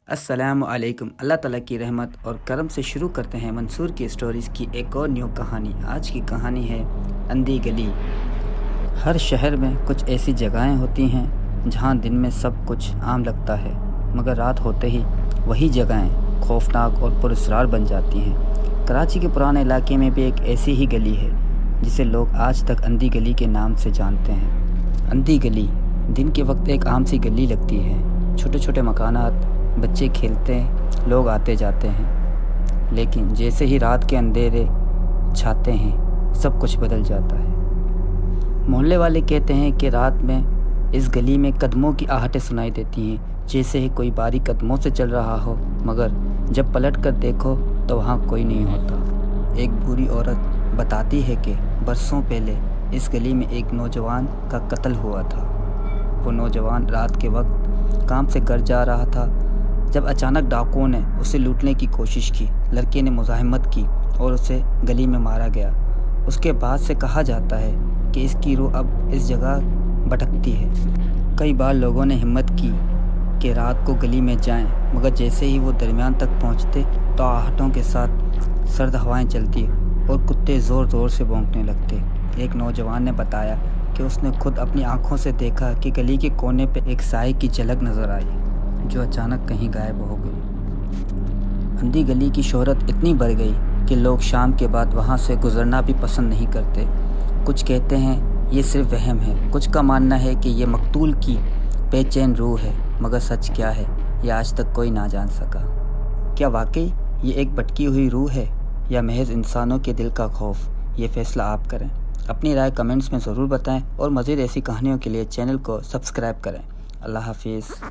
السلام علیکم۔ اللہ تعالیٰ کی رحمت اور کرم سے شروع کرتے ہیں منصور کی اسٹوریز کی ایک اور نیو کہانی۔ آج کی کہانی ہے اندھی گلی۔ ہر شہر میں کچھ ایسی جگہیں ہوتی ہیں جہاں دن میں سب کچھ عام لگتا ہے، مگر رات ہوتے ہی وہی جگہیں خوفناک اور پراسرار بن جاتی ہیں۔ کراچی کے پرانے علاقے میں بھی ایک ایسی ہی گلی ہے جسے لوگ آج تک اندھی گلی کے نام سے جانتے ہیں۔ اندھی گلی دن کے وقت ایک عام سی گلی لگتی ہے، چھوٹے چھوٹے مکانات، بچے کھیلتے ہیں، لوگ آتے جاتے ہیں، لیکن جیسے ہی رات کے اندھیرے چھاتے ہیں سب کچھ بدل جاتا ہے۔ محلے والے کہتے ہیں کہ رات میں اس گلی میں قدموں کی آہٹیں سنائی دیتی ہیں، جیسے ہی کوئی باری قدموں سے چل رہا ہو، مگر جب پلٹ کر دیکھو تو وہاں کوئی نہیں ہوتا۔ ایک بوڑھی عورت بتاتی ہے کہ برسوں پہلے اس گلی میں ایک نوجوان کا قتل ہوا تھا۔ وہ نوجوان رات کے وقت کام سے گھر جا رہا تھا جب اچانک ڈاکوؤں نے اسے لوٹنے کی کوشش کی۔ لڑکے نے مزاحمت کی اور اسے گلی میں مارا گیا۔ اس کے بعد سے کہا جاتا ہے کہ اس کی روح اب اس جگہ بھٹکتی ہے۔ کئی بار لوگوں نے ہمت کی کہ رات کو گلی میں جائیں، مگر جیسے ہی وہ درمیان تک پہنچتے تو آہٹوں کے ساتھ سرد ہوائیں چلتی اور کتے زور زور سے بھونکنے لگتے۔ ایک نوجوان نے بتایا کہ اس نے خود اپنی آنکھوں سے دیکھا کہ گلی کے کونے پہ ایک سائے کی جھلک نظر آئی جو اچانک کہیں غائب ہو گئی۔ اندھی گلی کی شہرت اتنی بڑھ گئی کہ لوگ شام کے بعد وہاں سے گزرنا بھی پسند نہیں کرتے۔ کچھ کہتے ہیں یہ صرف وہم ہے، کچھ کا ماننا ہے کہ یہ مقتول کی بے چین روح ہے، مگر سچ کیا ہے یہ آج تک کوئی نہ جان سکا۔ کیا واقعی یہ ایک بھٹکی ہوئی روح ہے یا محض انسانوں کے دل کا خوف؟ یہ فیصلہ آپ کریں۔ اپنی رائے کمنٹس میں ضرور بتائیں اور مزید ایسی کہانیوں کے لیے چینل کو سبسکرائب کریں۔ اللہ حافظ۔